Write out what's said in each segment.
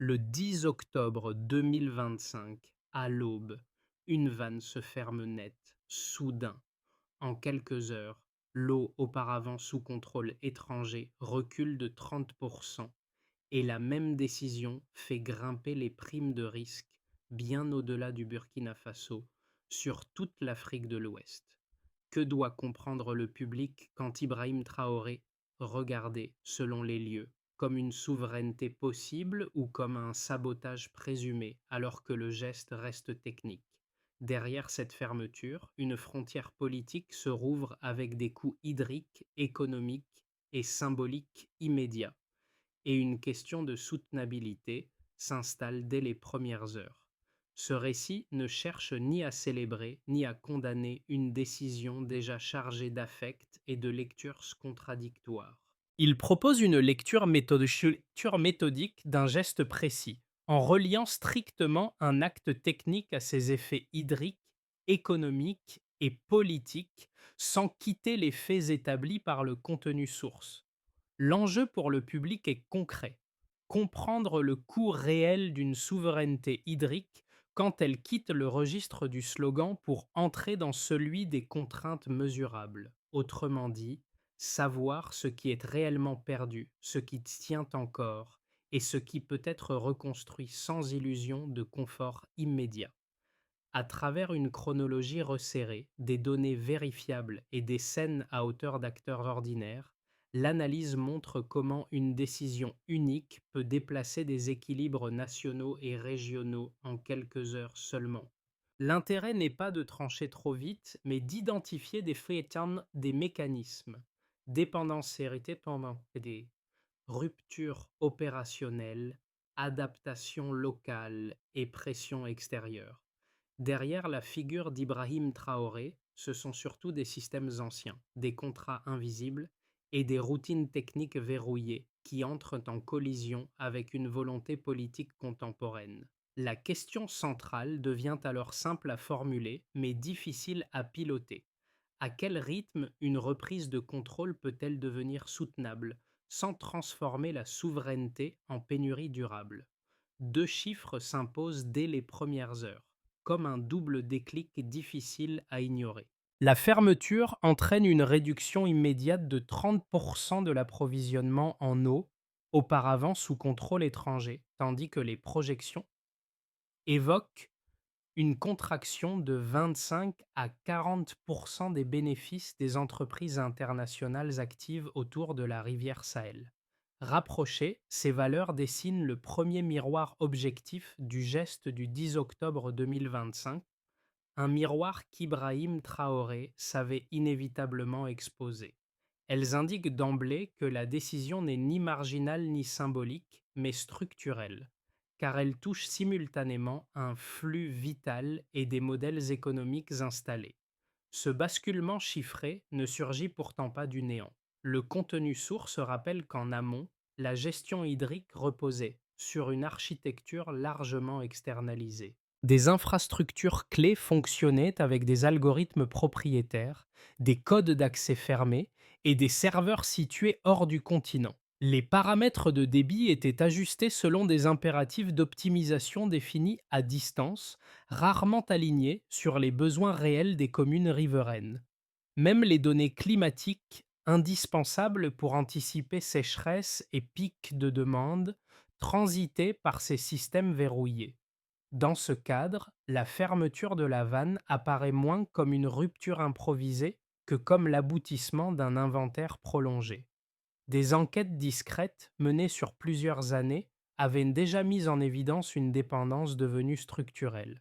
Le 10 octobre 2025, à l'aube, une vanne se ferme net, soudain. En quelques heures, l'eau auparavant sous contrôle étranger recule de 30% et la même décision fait grimper les primes de risque bien au-delà du Burkina Faso sur toute l'Afrique de l'Ouest. Que doit comprendre le public quand Ibrahim Traoré, regardé, selon les lieux, comme une souveraineté possible ou comme un sabotage présumé alors que le geste reste technique? Derrière cette fermeture, une frontière politique se rouvre avec des coûts hydriques, économiques et symboliques immédiats, et une question de soutenabilité s'installe dès les premières heures. Ce récit ne cherche ni à célébrer ni à condamner une décision déjà chargée d'affect et de lectures contradictoires. Il propose une lecture méthodique d'un geste précis, en reliant strictement un acte technique à ses effets hydriques, économiques et politiques, sans quitter les faits établis par le contenu source. L'enjeu pour le public est concret: comprendre le coût réel d'une souveraineté hydrique quand elle quitte le registre du slogan pour entrer dans celui des contraintes mesurables. Autrement dit, savoir ce qui est réellement perdu, ce qui tient encore, et ce qui peut être reconstruit sans illusion de confort immédiat. À travers une chronologie resserrée, des données vérifiables et des scènes à hauteur d'acteurs ordinaires, l'analyse montre comment une décision unique peut déplacer des équilibres nationaux et régionaux en quelques heures seulement. L'intérêt n'est pas de trancher trop vite, mais d'identifier des mécanismes, dépendance héritée pendant des ruptures opérationnelles, adaptation locale et pression extérieure. Derrière la figure d'Ibrahim Traoré, ce sont surtout des systèmes anciens, des contrats invisibles et des routines techniques verrouillées qui entrent en collision avec une volonté politique contemporaine. La question centrale devient alors simple à formuler, mais difficile à piloter. À quel rythme une reprise de contrôle peut-elle devenir soutenable sans transformer la souveraineté en pénurie durable? Deux chiffres s'imposent dès les premières heures, comme un double déclic difficile à ignorer. La fermeture entraîne une réduction immédiate de 30% de l'approvisionnement en eau, auparavant sous contrôle étranger, tandis que les projections évoquent une contraction de 25 à 40% des bénéfices des entreprises internationales actives autour de la rivière Sahel. Rapprochées, ces valeurs dessinent le premier miroir objectif du geste du 10 octobre 2025, un miroir qu'Ibrahim Traoré savait inévitablement exposer. Elles indiquent d'emblée que la décision n'est ni marginale ni symbolique, mais structurelle, car elle touche simultanément un flux vital et des modèles économiques installés. Ce basculement chiffré ne surgit pourtant pas du néant. Le contenu source rappelle qu'en amont, la gestion hydrique reposait sur une architecture largement externalisée. Des infrastructures clés fonctionnaient avec des algorithmes propriétaires, des codes d'accès fermés et des serveurs situés hors du continent. Les paramètres de débit étaient ajustés selon des impératifs d'optimisation définis à distance, rarement alignés sur les besoins réels des communes riveraines. Même les données climatiques, indispensables pour anticiper sécheresse et pics de demande, transitaient par ces systèmes verrouillés. Dans ce cadre, la fermeture de la vanne apparaît moins comme une rupture improvisée que comme l'aboutissement d'un inventaire prolongé. Des enquêtes discrètes menées sur plusieurs années avaient déjà mis en évidence une dépendance devenue structurelle.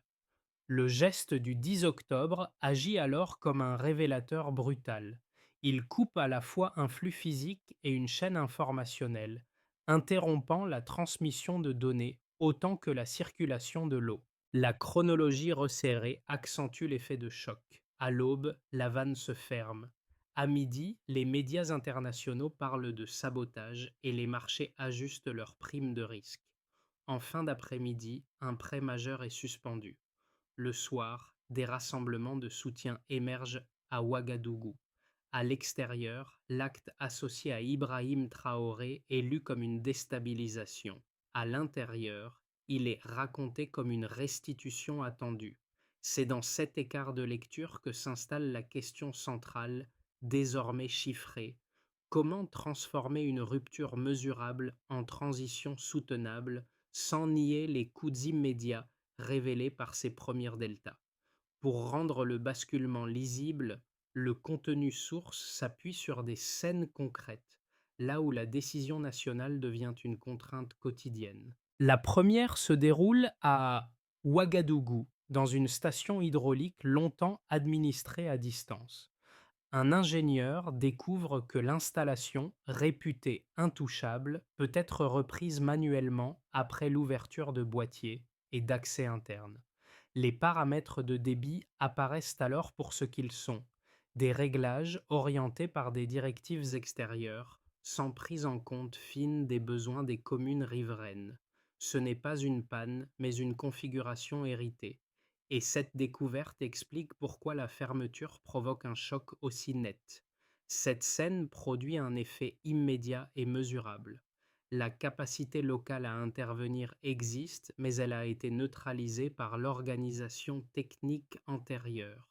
Le geste du 10 octobre agit alors comme un révélateur brutal. Il coupe à la fois un flux physique et une chaîne informationnelle, interrompant la transmission de données autant que la circulation de l'eau. La chronologie resserrée accentue l'effet de choc. À l'aube, la vanne se ferme. À midi, les médias internationaux parlent de sabotage et les marchés ajustent leurs primes de risque. En fin d'après-midi, un prêt majeur est suspendu. Le soir, des rassemblements de soutien émergent à Ouagadougou. À l'extérieur, l'acte associé à Ibrahim Traoré est lu comme une déstabilisation. À l'intérieur, il est raconté comme une restitution attendue. C'est dans cet écart de lecture que s'installe la question centrale, désormais chiffrée: comment transformer une rupture mesurable en transition soutenable sans nier les coûts immédiats révélés par ces premières deltas? Pour rendre le basculement lisible, le contenu source s'appuie sur des scènes concrètes, là où la décision nationale devient une contrainte quotidienne. La première se déroule à Ouagadougou, dans une station hydraulique longtemps administrée à distance. Un ingénieur découvre que l'installation, réputée intouchable, peut être reprise manuellement après l'ouverture de boîtiers et d'accès interne. Les paramètres de débit apparaissent alors pour ce qu'ils sont: des réglages orientés par des directives extérieures, sans prise en compte fine des besoins des communes riveraines. Ce n'est pas une panne, mais une configuration héritée. Et cette découverte explique pourquoi la fermeture provoque un choc aussi net. Cette scène produit un effet immédiat et mesurable. La capacité locale à intervenir existe, mais elle a été neutralisée par l'organisation technique antérieure.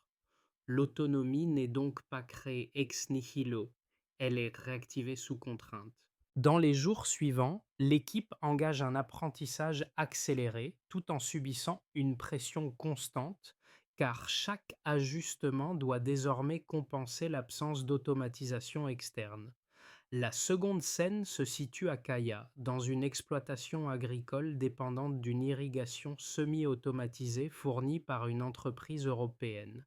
L'autonomie n'est donc pas créée ex nihilo, elle est réactivée sous contrainte. Dans les jours suivants, l'équipe engage un apprentissage accéléré tout en subissant une pression constante, car chaque ajustement doit désormais compenser l'absence d'automatisation externe. La seconde scène se situe à Kaya, dans une exploitation agricole dépendante d'une irrigation semi-automatisée fournie par une entreprise européenne.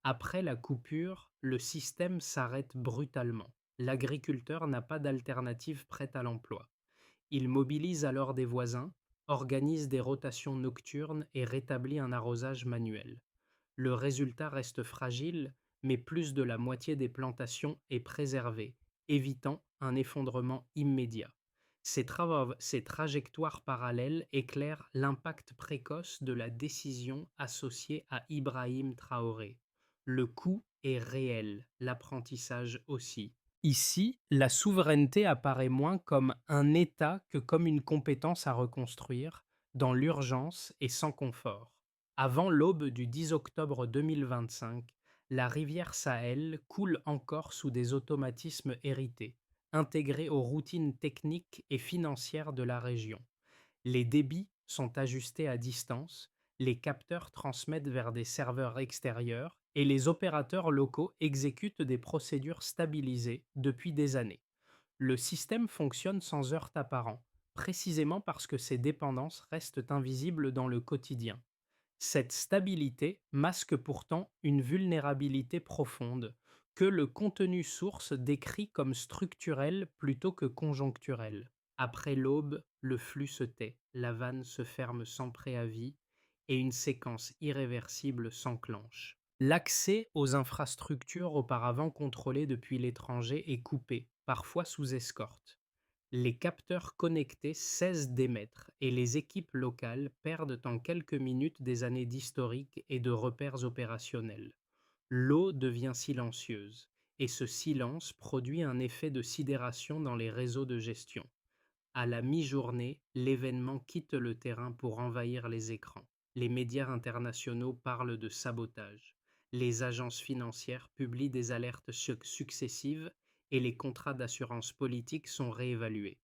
Après la coupure, le système s'arrête brutalement. L'agriculteur n'a pas d'alternative prête à l'emploi. Il mobilise alors des voisins, organise des rotations nocturnes et rétablit un arrosage manuel. Le résultat reste fragile, mais plus de la moitié des plantations est préservée, évitant un effondrement immédiat. Ces trajectoires parallèles éclairent l'impact précoce de la décision associée à Ibrahim Traoré. Le coût est réel, l'apprentissage aussi. Ici, la souveraineté apparaît moins comme un État que comme une compétence à reconstruire, dans l'urgence et sans confort. Avant l'aube du 10 octobre 2025, la rivière Sahel coule encore sous des automatismes hérités, intégrés aux routines techniques et financières de la région. Les débits sont ajustés à distance, les capteurs transmettent vers des serveurs extérieurs et les opérateurs locaux exécutent des procédures stabilisées depuis des années. Le système fonctionne sans heurts apparents, précisément parce que ces dépendances restent invisibles dans le quotidien. Cette stabilité masque pourtant une vulnérabilité profonde, que le contenu source décrit comme structurel plutôt que conjoncturel. Après l'aube, le flux se tait, la vanne se ferme sans préavis et une séquence irréversible s'enclenche. L'accès aux infrastructures auparavant contrôlées depuis l'étranger est coupé, parfois sous escorte. Les capteurs connectés cessent d'émettre et les équipes locales perdent en quelques minutes des années d'historique et de repères opérationnels. L'eau devient silencieuse et ce silence produit un effet de sidération dans les réseaux de gestion. À la mi-journée, l'événement quitte le terrain pour envahir les écrans. Les médias internationaux parlent de sabotage. Les agences financières publient des alertes successives et les contrats d'assurance politique sont réévalués.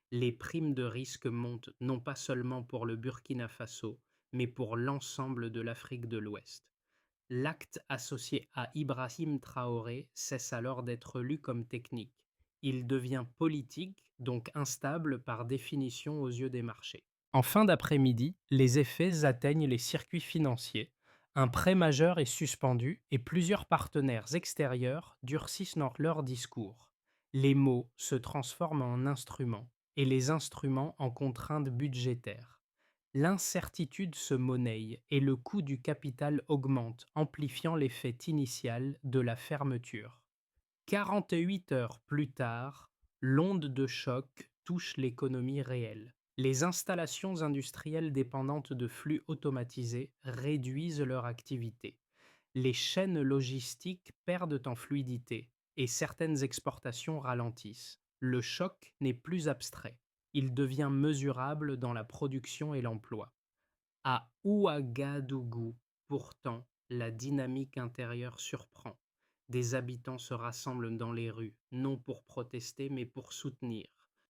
Les primes de risque montent non pas seulement pour le Burkina Faso, mais pour l'ensemble de l'Afrique de l'Ouest. L'acte associé à Ibrahim Traoré cesse alors d'être lu comme technique. Il devient politique, donc instable par définition aux yeux des marchés. En fin d'après-midi, les effets atteignent les circuits financiers. Un prêt majeur est suspendu et plusieurs partenaires extérieurs durcissent leur discours. Les mots se transforment en instruments et les instruments en contraintes budgétaires. L'incertitude se monnaie et le coût du capital augmente, amplifiant l'effet initial de la fermeture. 48 heures plus tard, l'onde de choc touche l'économie réelle. Les installations industrielles dépendantes de flux automatisés réduisent leur activité. Les chaînes logistiques perdent en fluidité et certaines exportations ralentissent. Le choc n'est plus abstrait. il devient mesurable dans la production et l'emploi. À Ouagadougou, pourtant, la dynamique intérieure surprend. Des habitants se rassemblent dans les rues, non pour protester, mais pour soutenir.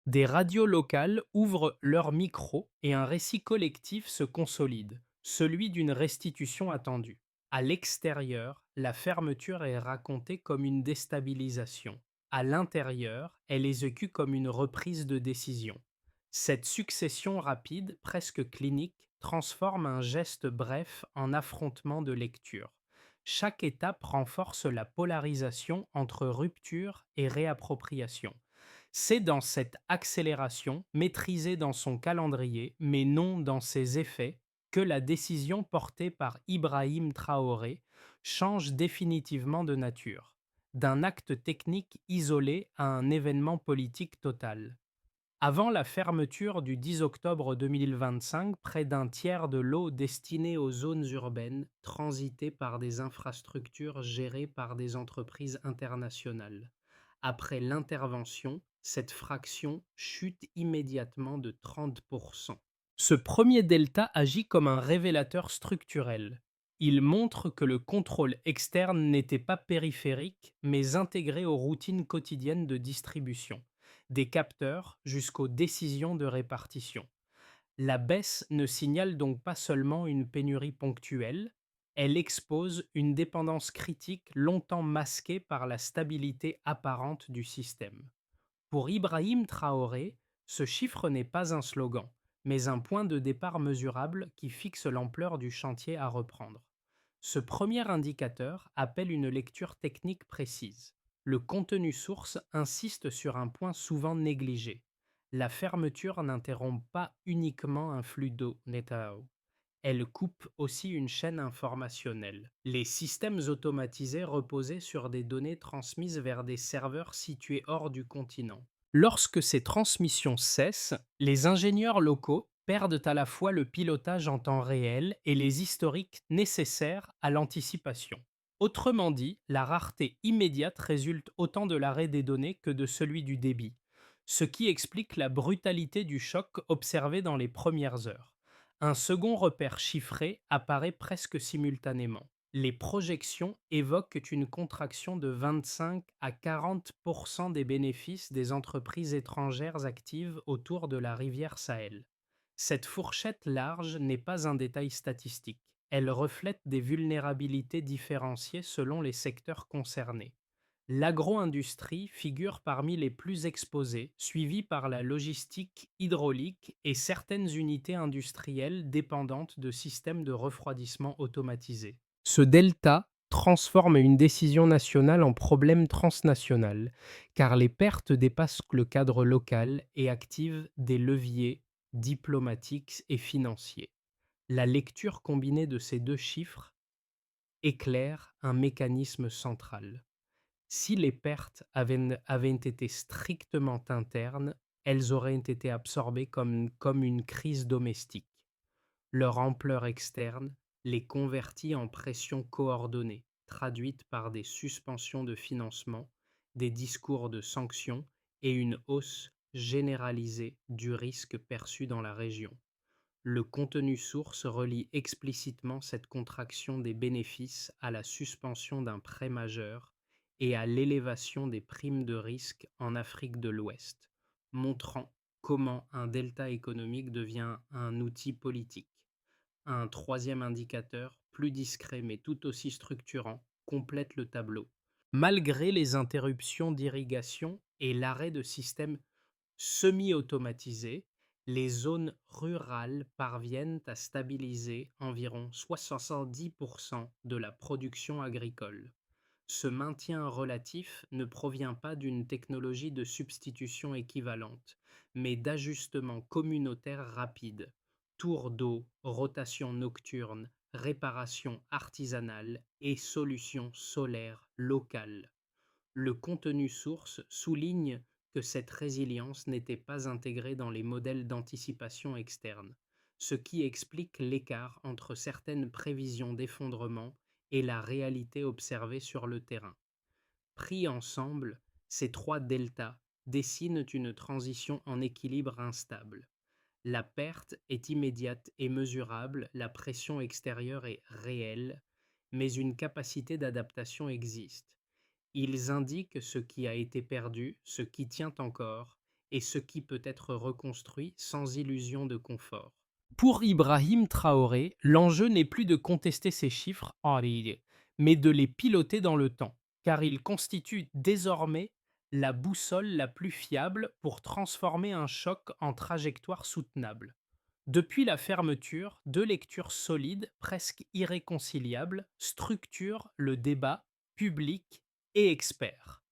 Des radios locales ouvrent leurs micros et un récit collectif se consolide, celui d'une restitution attendue. À l'extérieur, la fermeture est racontée comme une déstabilisation. À l'intérieur, elle est vécue comme une reprise de décision. Cette succession rapide, presque clinique, transforme un geste bref en affrontement de lecture. Chaque étape renforce la polarisation entre rupture et réappropriation. C'est dans cette accélération, maîtrisée dans son calendrier, mais non dans ses effets, que la décision portée par Ibrahim Traoré change définitivement de nature, d'un acte technique isolé à un événement politique total. Avant la fermeture du 10 octobre 2025, près d'un tiers de l'eau destinée aux zones urbaines transitait par des infrastructures gérées par des entreprises internationales. Après l'intervention, cette fraction chute immédiatement de 30%. Ce premier delta agit comme un révélateur structurel. Il montre que le contrôle externe n'était pas périphérique, mais intégré aux routines quotidiennes de distribution, des capteurs jusqu'aux décisions de répartition. La baisse ne signale donc pas seulement une pénurie ponctuelle, elle expose une dépendance critique longtemps masquée par la stabilité apparente du système. Pour Ibrahim Traoré, ce chiffre n'est pas un slogan, mais un point de départ mesurable qui fixe l'ampleur du chantier à reprendre. Ce premier indicateur appelle une lecture technique précise. Le contenu source insiste sur un point souvent négligé. La fermeture n'interrompt pas uniquement un flux d'eau, Netao. Elle coupe aussi une chaîne informationnelle. Les systèmes automatisés reposaient sur des données transmises vers des serveurs situés hors du continent. Lorsque ces transmissions cessent, les ingénieurs locaux perdent à la fois le pilotage en temps réel et les historiques nécessaires à l'anticipation. Autrement dit, la rareté immédiate résulte autant de l'arrêt des données que de celui du débit, ce qui explique la brutalité du choc observé dans les premières heures. Un second repère chiffré apparaît presque simultanément. Les projections évoquent une contraction de 25 à 40% des bénéfices des entreprises étrangères actives autour de la rivière Sahel. Cette fourchette large n'est pas un détail statistique. Elle reflète des vulnérabilités différenciées selon les secteurs concernés. L'agro-industrie figure parmi les plus exposées, suivie par la logistique hydraulique et certaines unités industrielles dépendantes de systèmes de refroidissement automatisés. Ce delta transforme une décision nationale en problème transnational, car les pertes dépassent le cadre local et activent des leviers diplomatiques et financiers. La lecture combinée de ces deux chiffres éclaire un mécanisme central. Si les pertes avaient été strictement internes, elles auraient été absorbées comme une crise domestique. Leur ampleur externe les convertit en pression coordonnée, traduite par des suspensions de financement, des discours de sanctions et une hausse généralisée du risque perçu dans la région. Le contenu source relie explicitement cette contraction des bénéfices à la suspension d'un prêt majeur et à l'élévation des primes de risque en Afrique de l'Ouest, montrant comment un delta économique devient un outil politique. Un troisième indicateur, plus discret mais tout aussi structurant, complète le tableau. Malgré les interruptions d'irrigation et l'arrêt de systèmes semi-automatisés, les zones rurales parviennent à stabiliser environ 70% de la production agricole. Ce maintien relatif ne provient pas d'une technologie de substitution équivalente, mais d'ajustements communautaires rapides. Tours d'eau, rotation nocturne, réparation artisanale et solutions solaires locales. Le contenu source souligne que cette résilience n'était pas intégrée dans les modèles d'anticipation externe, ce qui explique l'écart entre certaines prévisions d'effondrement et la réalité observée sur le terrain. Pris ensemble, ces trois deltas dessinent une transition en équilibre instable. La perte est immédiate et mesurable, la pression extérieure est réelle, mais une capacité d'adaptation existe. Ils indiquent ce qui a été perdu, ce qui tient encore, et ce qui peut être reconstruit sans illusion de confort. Pour Ibrahim Traoré, l'enjeu n'est plus de contester ces chiffres en réalité, mais de les piloter dans le temps, car ils constituent désormais la boussole la plus fiable pour transformer un choc en trajectoire soutenable. Depuis la fermeture, deux lectures solides, presque irréconciliables, structurent le débat public et expert.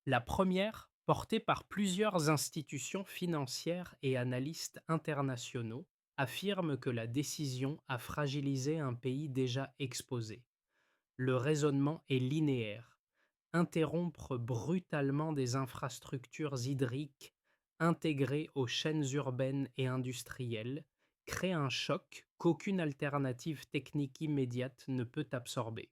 La première, portée par plusieurs institutions financières et analystes internationaux, affirme que la décision a fragilisé un pays déjà exposé. Le raisonnement est linéaire. Interrompre brutalement des infrastructures hydriques intégrées aux chaînes urbaines et industrielles crée un choc qu'aucune alternative technique immédiate ne peut absorber.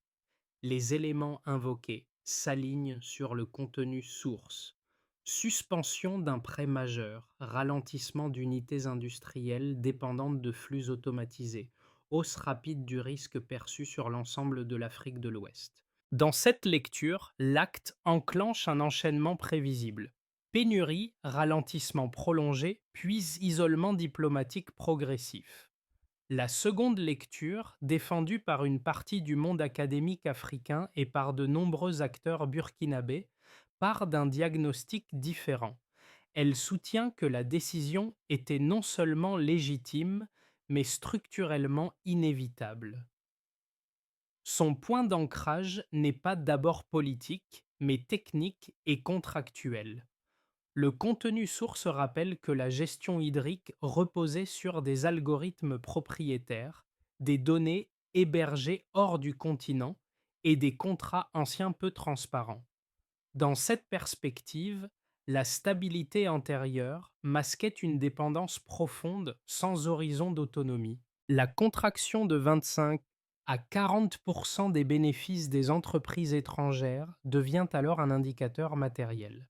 Les éléments invoqués s'alignent sur le contenu source. Suspension d'un prêt majeur, ralentissement d'unités industrielles dépendantes de flux automatisés, hausse rapide du risque perçu sur l'ensemble de l'Afrique de l'Ouest. Dans cette lecture, l'acte enclenche un enchaînement prévisible. Pénurie, ralentissement prolongé, puis isolement diplomatique progressif. La seconde lecture, défendue par une partie du monde académique africain et par de nombreux acteurs burkinabés, part d'un diagnostic différent. Elle soutient que la décision était non seulement légitime, mais structurellement inévitable. Son point d'ancrage n'est pas d'abord politique, mais technique et contractuel. Le contenu source rappelle que la gestion hydrique reposait sur des algorithmes propriétaires, des données hébergées hors du continent et des contrats anciens peu transparents. Dans cette perspective, la stabilité antérieure masquait une dépendance profonde sans horizon d'autonomie. La contraction de 25 à 40% des bénéfices des entreprises étrangères devient alors un indicateur matériel.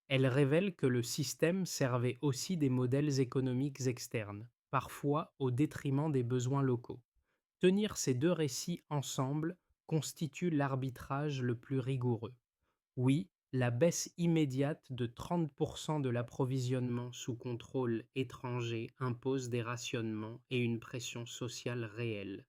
Elle révèle que le système servait aussi des modèles économiques externes, parfois au détriment des besoins locaux. Tenir ces deux récits ensemble constitue l'arbitrage le plus rigoureux. Oui, la baisse immédiate de 30% de l'approvisionnement sous contrôle étranger impose des rationnements et une pression sociale réelle.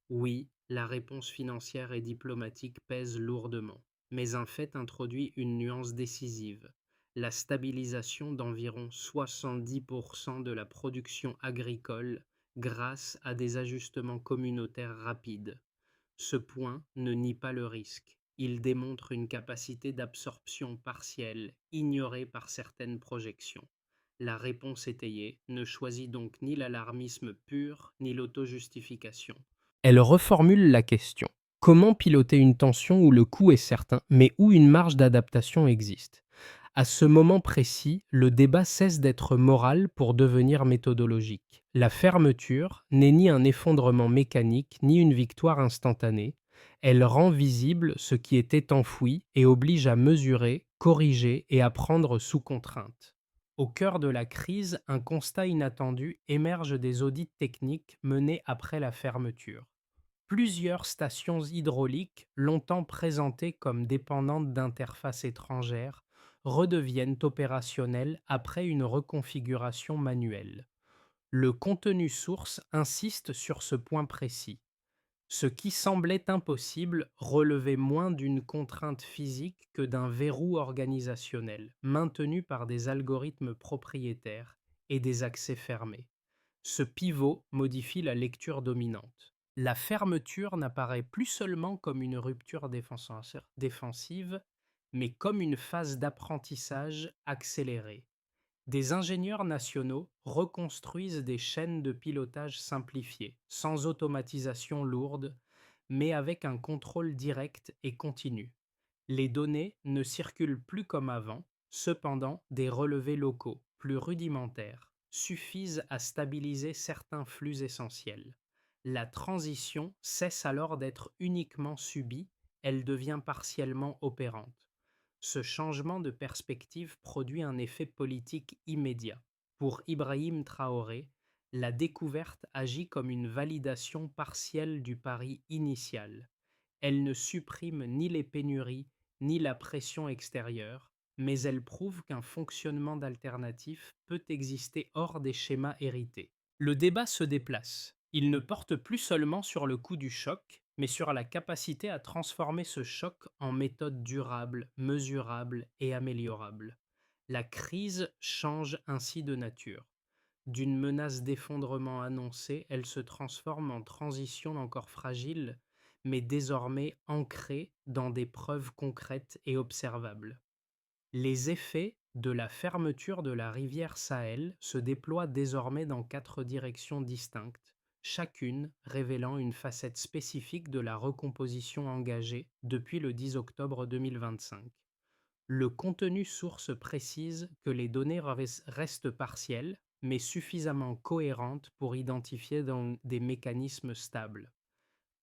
Oui, la réponse financière et diplomatique pèse lourdement, mais un fait introduit une nuance décisive. La stabilisation d'environ 70% de la production agricole grâce à des ajustements communautaires rapides. Ce point ne nie pas le risque. Il démontre une capacité d'absorption partielle, ignorée par certaines projections. La réponse étayée ne choisit donc ni l'alarmisme pur, ni l'auto-justification. Elle reformule la question. Comment piloter une tension où le coût est certain, mais où une marge d'adaptation existe? À ce moment précis, le débat cesse d'être moral pour devenir méthodologique. La fermeture n'est ni un effondrement mécanique, ni une victoire instantanée. Elle rend visible ce qui était enfoui et oblige à mesurer, corriger et à prendre sous contrainte. Au cœur de la crise, un constat inattendu émerge des audits techniques menés après la fermeture. Plusieurs stations hydrauliques, longtemps présentées comme dépendantes d'interfaces étrangères, redeviennent opérationnelles après une reconfiguration manuelle. Le contenu source insiste sur ce point précis. Ce qui semblait impossible relevait moins d'une contrainte physique que d'un verrou organisationnel, maintenu par des algorithmes propriétaires et des accès fermés. Ce pivot modifie la lecture dominante. La fermeture n'apparaît plus seulement comme une rupture défensive, mais comme une phase d'apprentissage accélérée. Des ingénieurs nationaux reconstruisent des chaînes de pilotage simplifiées, sans automatisation lourde, mais avec un contrôle direct et continu. Les données ne circulent plus comme avant, cependant des relevés locaux, plus rudimentaires, suffisent à stabiliser certains flux essentiels. La transition cesse alors d'être uniquement subie, elle devient partiellement opérante. Ce changement de perspective produit un effet politique immédiat. Pour Ibrahim Traoré, la découverte agit comme une validation partielle du pari initial. Elle ne supprime ni les pénuries ni la pression extérieure, mais elle prouve qu'un fonctionnement d'alternatif peut exister hors des schémas hérités. Le débat se déplace. Il ne porte plus seulement sur le coût du choc, mais sur la capacité à transformer ce choc en méthode durable, mesurable et améliorable. La crise change ainsi de nature. D'une menace d'effondrement annoncée, elle se transforme en transition encore fragile, mais désormais ancrée dans des preuves concrètes et observables. Les effets de la fermeture de la rivière Sahel se déploient désormais dans 4 directions distinctes, chacune révélant une facette spécifique de la recomposition engagée depuis le 10 octobre 2025. Le contenu source précise que les données restent partielles, mais suffisamment cohérentes pour identifier des mécanismes stables.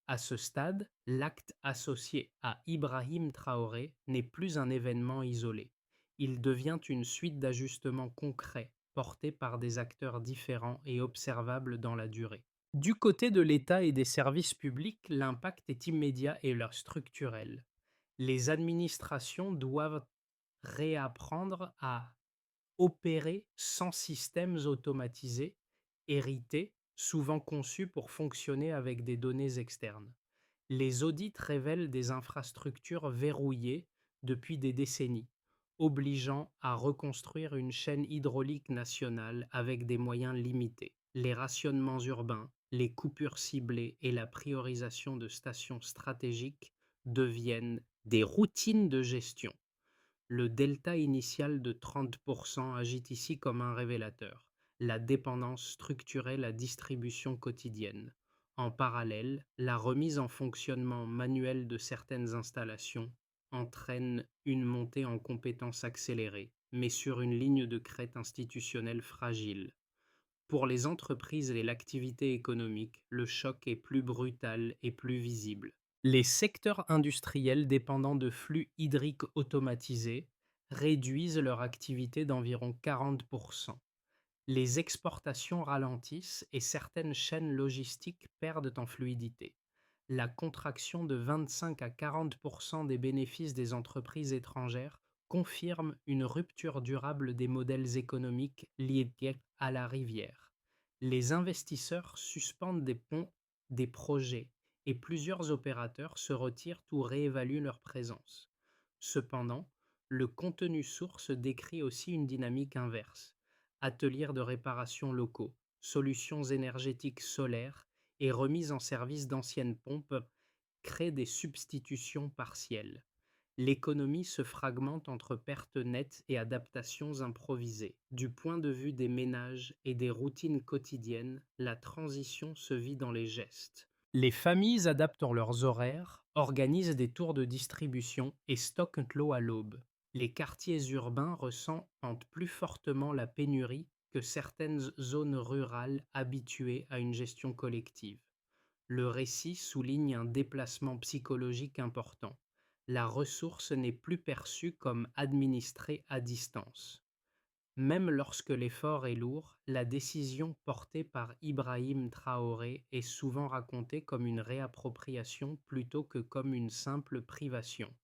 À ce stade, l'acte associé à Ibrahim Traoré n'est plus un événement isolé. Il devient une suite d'ajustements concrets portés par des acteurs différents et observables dans la durée. Du côté de l'État et des services publics, l'impact est immédiat et leur structurel. Les administrations doivent réapprendre à opérer sans systèmes automatisés, hérités, souvent conçus pour fonctionner avec des données externes. Les audits révèlent des infrastructures verrouillées depuis des décennies, obligeant à reconstruire une chaîne hydraulique nationale avec des moyens limités. Les rationnements urbains, les coupures ciblées et la priorisation de stations stratégiques deviennent des routines de gestion. Le delta initial de 30% agit ici comme un révélateur. La dépendance structurait la distribution quotidienne. En parallèle, la remise en fonctionnement manuel de certaines installations entraîne une montée en compétences accélérée, mais sur une ligne de crête institutionnelle fragile. Pour les entreprises et l'activité économique, le choc est plus brutal et plus visible. Les secteurs industriels dépendant de flux hydriques automatisés réduisent leur activité d'environ 40%. Les exportations ralentissent et certaines chaînes logistiques perdent en fluidité. La contraction de 25 à 40% des bénéfices des entreprises étrangères confirme une rupture durable des modèles économiques liés à la rivière. Les investisseurs suspendent des ponts, des projets, et plusieurs opérateurs se retirent ou réévaluent leur présence. Cependant, le contenu source décrit aussi une dynamique inverse. Ateliers de réparation locaux, solutions énergétiques solaires et remise en service d'anciennes pompes créent des substitutions partielles. L'économie se fragmente entre pertes nettes et adaptations improvisées. Du point de vue des ménages et des routines quotidiennes, la transition se vit dans les gestes. Les familles adaptent leurs horaires, organisent des tours de distribution et stockent l'eau à l'aube. Les quartiers urbains ressentent plus fortement la pénurie que certaines zones rurales habituées à une gestion collective. Le récit souligne un déplacement psychologique important. La ressource n'est plus perçue comme administrée à distance. Même lorsque l'effort est lourd, la décision portée par Ibrahim Traoré est souvent racontée comme une réappropriation plutôt que comme une simple privation.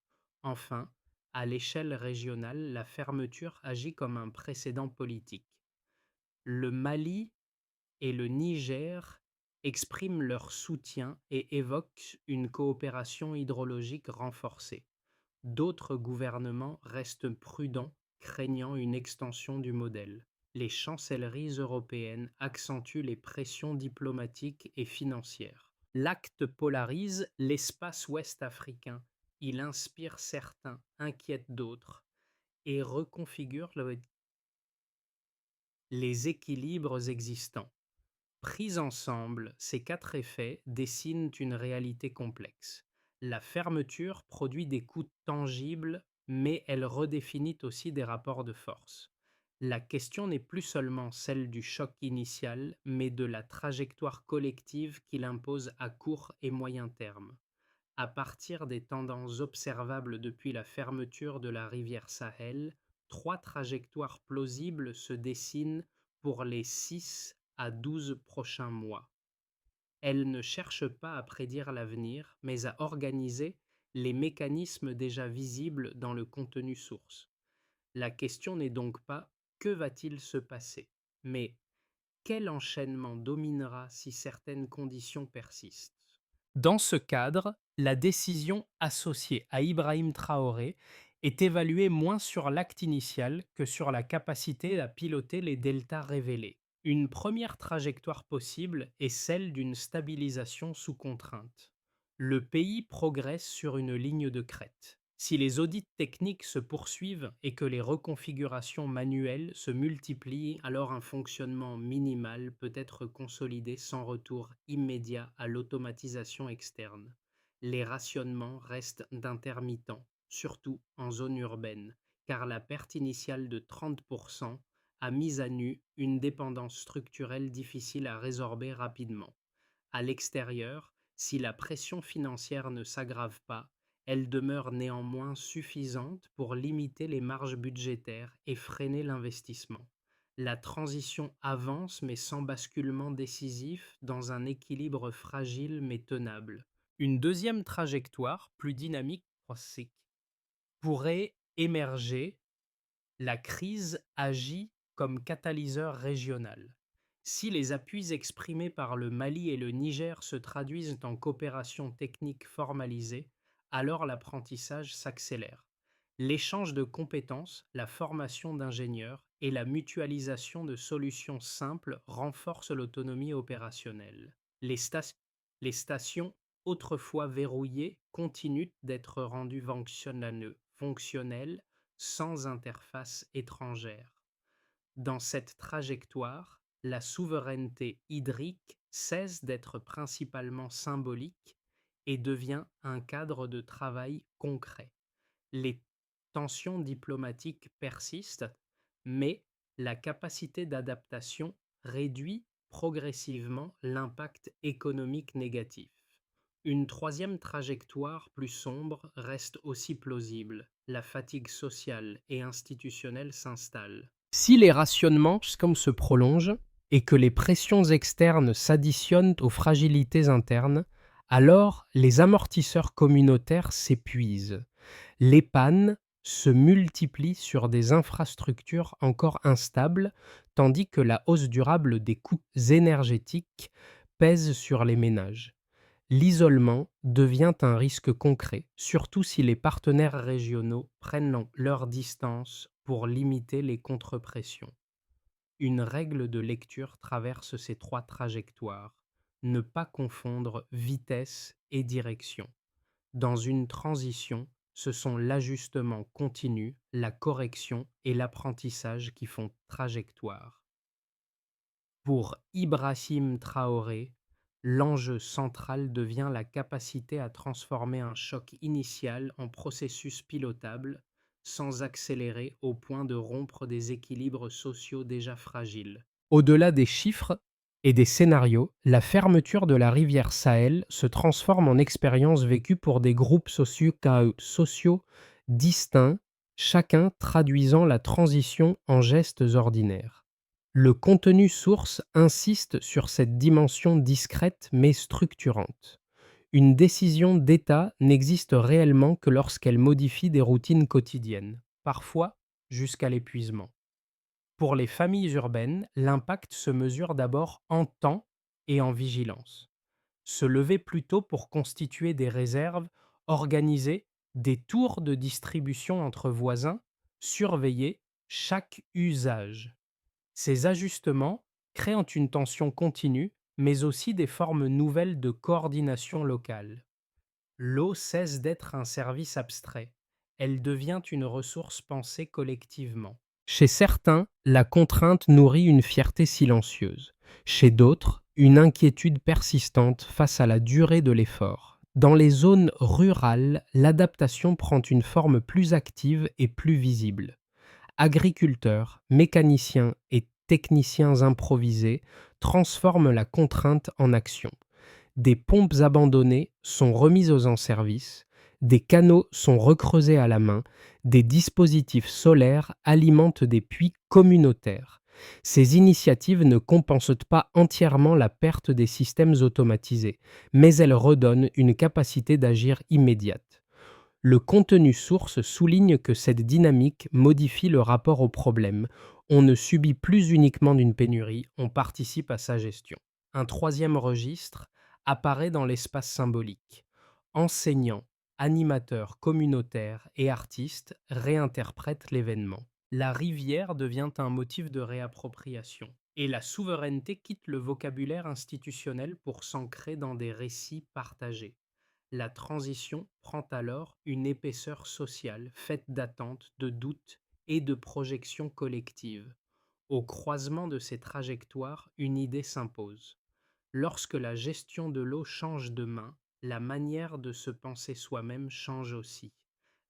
Enfin, à l'échelle régionale, la fermeture agit comme un précédent politique. Le Mali et le Niger expriment leur soutien et évoquent une coopération hydrologique renforcée. D'autres gouvernements restent prudents, craignant une extension du modèle. Les chancelleries européennes accentuent les pressions diplomatiques et financières. L'acte polarise l'espace ouest-africain. Il inspire certains, inquiète d'autres, et reconfigure les équilibres existants. Pris ensemble, ces 4 effets dessinent une réalité complexe. La fermeture produit des coûts tangibles, mais elle redéfinit aussi des rapports de force. La question n'est plus seulement celle du choc initial, mais de la trajectoire collective qu'il impose à court et moyen terme. À partir des tendances observables depuis la fermeture de la rivière Sahel, 3 trajectoires plausibles se dessinent pour les 6 à 12 prochains mois. Elles ne cherchent pas à prédire l'avenir, mais à organiser les mécanismes déjà visibles dans le contenu source. La question n'est donc pas que va-t-il se passer, mais quel enchaînement dominera si certaines conditions persistent. Dans ce cadre, la décision associée à Ibrahim Traoré est évaluée moins sur l'acte initial que sur la capacité à piloter les deltas révélés. Une première trajectoire possible est celle d'une stabilisation sous contrainte. Le pays progresse sur une ligne de crête. Si les audits techniques se poursuivent et que les reconfigurations manuelles se multiplient, alors un fonctionnement minimal peut être consolidé sans retour immédiat à l'automatisation externe. Les rationnements restent d'intermittents, surtout en zone urbaine, car la perte initiale de 30% a mis à nu une dépendance structurelle difficile à résorber rapidement. À l'extérieur, si la pression financière ne s'aggrave pas, elle demeure néanmoins suffisante pour limiter les marges budgétaires et freiner l'investissement. La transition avance mais sans basculement décisif dans un équilibre fragile mais tenable. Une deuxième trajectoire, plus dynamique, pourrait émerger. La crise agit comme catalyseur régional. Si les appuis exprimés par le Mali et le Niger se traduisent en coopération technique formalisée, alors l'apprentissage s'accélère. L'échange de compétences, la formation d'ingénieurs et la mutualisation de solutions simples renforcent l'autonomie opérationnelle. Les stations, autrefois verrouillées, continuent d'être rendues fonctionnelles sans interface étrangère. Dans cette trajectoire, la souveraineté hydrique cesse d'être principalement symbolique et devient un cadre de travail concret. Les tensions diplomatiques persistent, mais la capacité d'adaptation réduit progressivement l'impact économique négatif. Une troisième trajectoire plus sombre reste aussi plausible. La fatigue sociale et institutionnelle s'installe. Si les rationnements se prolongent et que les pressions externes s'additionnent aux fragilités internes, alors les amortisseurs communautaires s'épuisent. Les pannes se multiplient sur des infrastructures encore instables, tandis que la hausse durable des coûts énergétiques pèse sur les ménages. L'isolement devient un risque concret, surtout si les partenaires régionaux prennent leur distance pour limiter les contre-pressions. Une règle de lecture traverse ces 3 trajectoires. Ne pas confondre vitesse et direction. Dans une transition, ce sont l'ajustement continu, la correction et l'apprentissage qui font trajectoire. Pour Ibrahim Traoré, l'enjeu central devient la capacité à transformer un choc initial en processus pilotable, sans accélérer au point de rompre des équilibres sociaux déjà fragiles. Au-delà des chiffres et des scénarios, la fermeture de la rivière Sahel se transforme en expérience vécue pour des groupes sociaux distincts, chacun traduisant la transition en gestes ordinaires. Le contenu source insiste sur cette dimension discrète mais structurante. Une décision d'État n'existe réellement que lorsqu'elle modifie des routines quotidiennes, parfois jusqu'à l'épuisement. Pour les familles urbaines, l'impact se mesure d'abord en temps et en vigilance. Se lever plus tôt pour constituer des réserves, organiser des tours de distribution entre voisins, surveiller chaque usage. Ces ajustements créent une tension continue, mais aussi des formes nouvelles de coordination locale. L'eau cesse d'être un service abstrait. Elle devient une ressource pensée collectivement. Chez certains, la contrainte nourrit une fierté silencieuse. Chez d'autres, une inquiétude persistante face à la durée de l'effort. Dans les zones rurales, l'adaptation prend une forme plus active et plus visible. Agriculteurs, mécaniciens et techniciens improvisés transforment la contrainte en action. Des pompes abandonnées sont remises en service, des canaux sont recreusés à la main, des dispositifs solaires alimentent des puits communautaires. Ces initiatives ne compensent pas entièrement la perte des systèmes automatisés, mais elles redonnent une capacité d'agir immédiate. Le contenu source souligne que cette dynamique modifie le rapport au problème. On ne subit plus uniquement d'une pénurie, on participe à sa gestion. Un troisième registre apparaît dans l'espace symbolique. Enseignants, animateurs communautaires et artistes réinterprètent l'événement. La rivière devient un motif de réappropriation et la souveraineté quitte le vocabulaire institutionnel pour s'ancrer dans des récits partagés. La transition prend alors une épaisseur sociale faite d'attentes, de doutes et de projections collectives. Au croisement de ces trajectoires, une idée s'impose. Lorsque la gestion de l'eau change de main, la manière de se penser soi-même change aussi.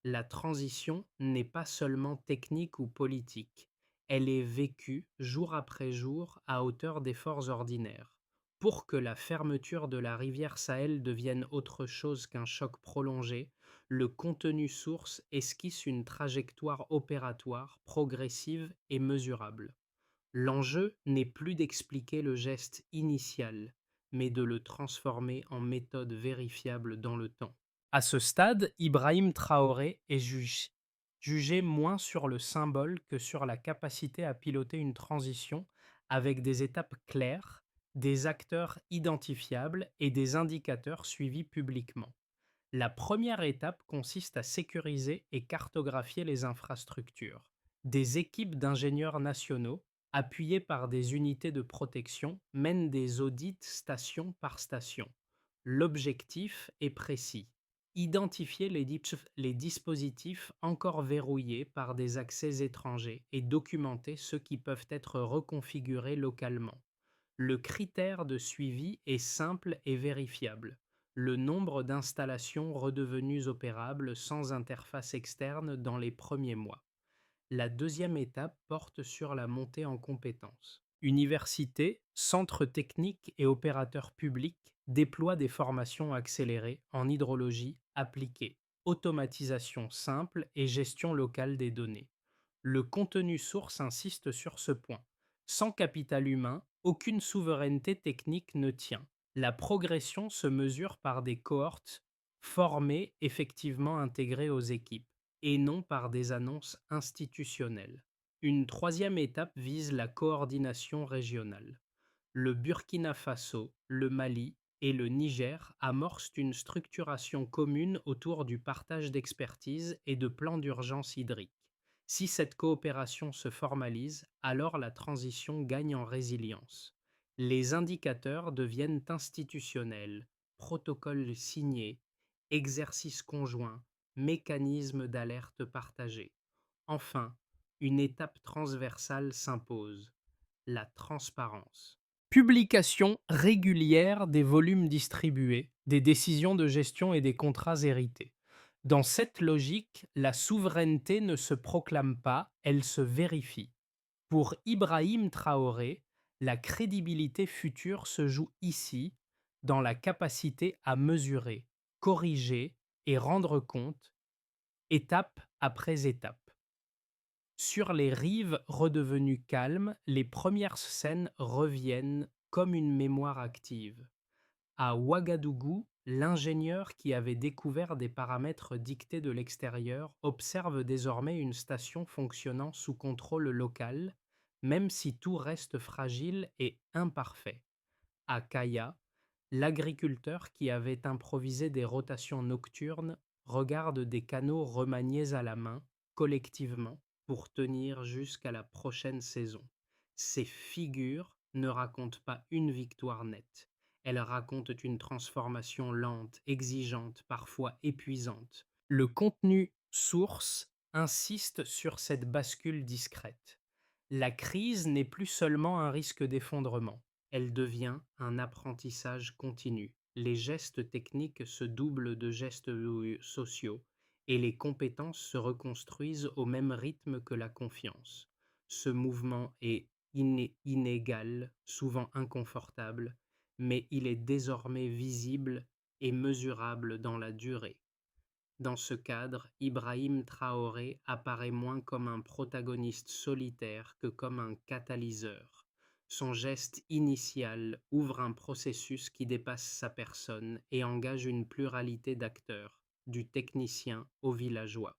La transition n'est pas seulement technique ou politique, elle est vécue jour après jour à hauteur d'efforts ordinaires. Pour que la fermeture de la rivière Sahel devienne autre chose qu'un choc prolongé, le contenu source esquisse une trajectoire opératoire, progressive et mesurable. L'enjeu n'est plus d'expliquer le geste initial, mais de le transformer en méthode vérifiable dans le temps. À ce stade, Ibrahim Traoré est jugé moins sur le symbole que sur la capacité à piloter une transition avec des étapes claires, des acteurs identifiables et des indicateurs suivis publiquement. La première étape consiste à sécuriser et cartographier les infrastructures. Des équipes d'ingénieurs nationaux, appuyées par des unités de protection, mènent des audits station par station. L'objectif est précis: identifier les dispositifs encore verrouillés par des accès étrangers et documenter ceux qui peuvent être reconfigurés localement. Le critère de suivi est simple et vérifiable: le nombre d'installations redevenues opérables sans interface externe dans les premiers mois. La deuxième étape porte sur la montée en compétences. Universités, centres techniques et opérateurs publics déploient des formations accélérées en hydrologie appliquée, automatisation simple et gestion locale des données. Le contenu source insiste sur ce point. Sans capital humain, aucune souveraineté technique ne tient. La progression se mesure par des cohortes formées, effectivement intégrées aux équipes, et non par des annonces institutionnelles. Une troisième étape vise la coordination régionale. Le Burkina Faso, le Mali et le Niger amorcent une structuration commune autour du partage d'expertise et de plans d'urgence hydrique. Si cette coopération se formalise, alors la transition gagne en résilience. Les indicateurs deviennent institutionnels: protocoles signés, exercices conjoints, mécanismes d'alerte partagés. Enfin, une étape transversale s'impose: la transparence. Publication régulière des volumes distribués, des décisions de gestion et des contrats hérités. Dans cette logique, la souveraineté ne se proclame pas, elle se vérifie. Pour Ibrahim Traoré, la crédibilité future se joue ici, dans la capacité à mesurer, corriger et rendre compte, étape après étape. Sur les rives redevenues calmes, les premières scènes reviennent comme une mémoire active. À Ouagadougou, l'ingénieur qui avait découvert des paramètres dictés de l'extérieur observe désormais une station fonctionnant sous contrôle local, même si tout reste fragile et imparfait. À Kaya, l'agriculteur qui avait improvisé des rotations nocturnes regarde des canaux remaniés à la main, collectivement, pour tenir jusqu'à la prochaine saison. Ces figures ne racontent pas une victoire nette. Elles racontent une transformation lente, exigeante, parfois épuisante. Le contenu source insiste sur cette bascule discrète. La crise n'est plus seulement un risque d'effondrement, elle devient un apprentissage continu. Les gestes techniques se doublent de gestes sociaux et les compétences se reconstruisent au même rythme que la confiance. Ce mouvement est inégal, souvent inconfortable, mais il est désormais visible et mesurable dans la durée. Dans ce cadre, Ibrahim Traoré apparaît moins comme un protagoniste solitaire que comme un catalyseur. Son geste initial ouvre un processus qui dépasse sa personne et engage une pluralité d'acteurs, du technicien au villageois.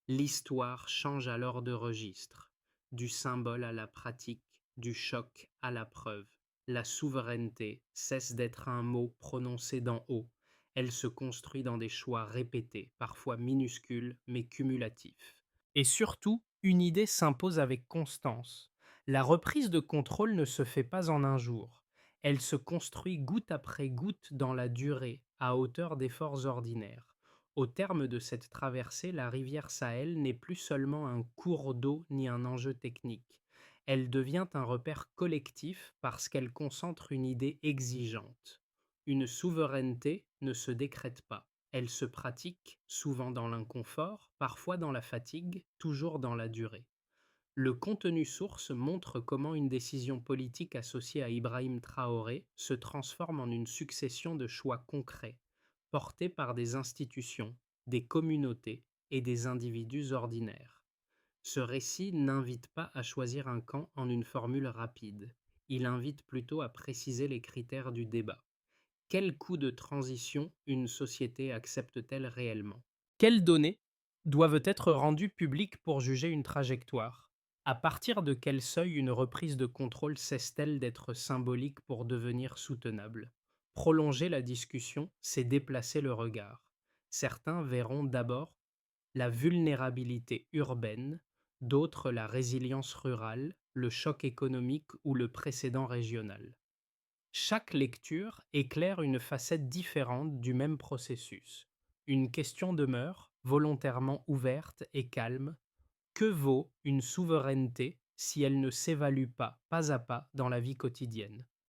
L'histoire change alors de registre, du symbole à la pratique, du choc à la preuve. La souveraineté cesse d'être un mot prononcé d'en haut. Elle se construit dans des choix répétés, parfois minuscules mais cumulatifs. Et surtout, une idée s'impose avec constance. La reprise de contrôle ne se fait pas en un jour. Elle se construit goutte après goutte dans la durée, à hauteur d'efforts ordinaires. Au terme de cette traversée, la rivière Sahel n'est plus seulement un cours d'eau ni un enjeu technique. Elle devient un repère collectif parce qu'elle concentre une idée exigeante. Une souveraineté ne se décrète pas. Elle se pratique, souvent dans l'inconfort, parfois dans la fatigue, toujours dans la durée. Le contenu source montre comment une décision politique associée à Ibrahim Traoré se transforme en une succession de choix concrets, portés par des institutions, des communautés et des individus ordinaires. Ce récit n'invite pas à choisir un camp en une formule rapide, il invite plutôt à préciser les critères du débat. Quel coût de transition une société accepte-t-elle réellement? Quelles données doivent être rendues publiques pour juger une trajectoire? À partir de quel seuil une reprise de contrôle cesse-t-elle d'être symbolique pour devenir soutenable? Prolonger la discussion, c'est déplacer le regard. Certains verront d'abord la vulnérabilité urbaine, d'autres la résilience rurale, le choc économique ou le précédent régional. Chaque lecture éclaire une facette différente du même processus. Une question demeure, volontairement ouverte et calme. Que vaut une souveraineté si elle ne s'évalue pas à pas, dans la vie quotidienne?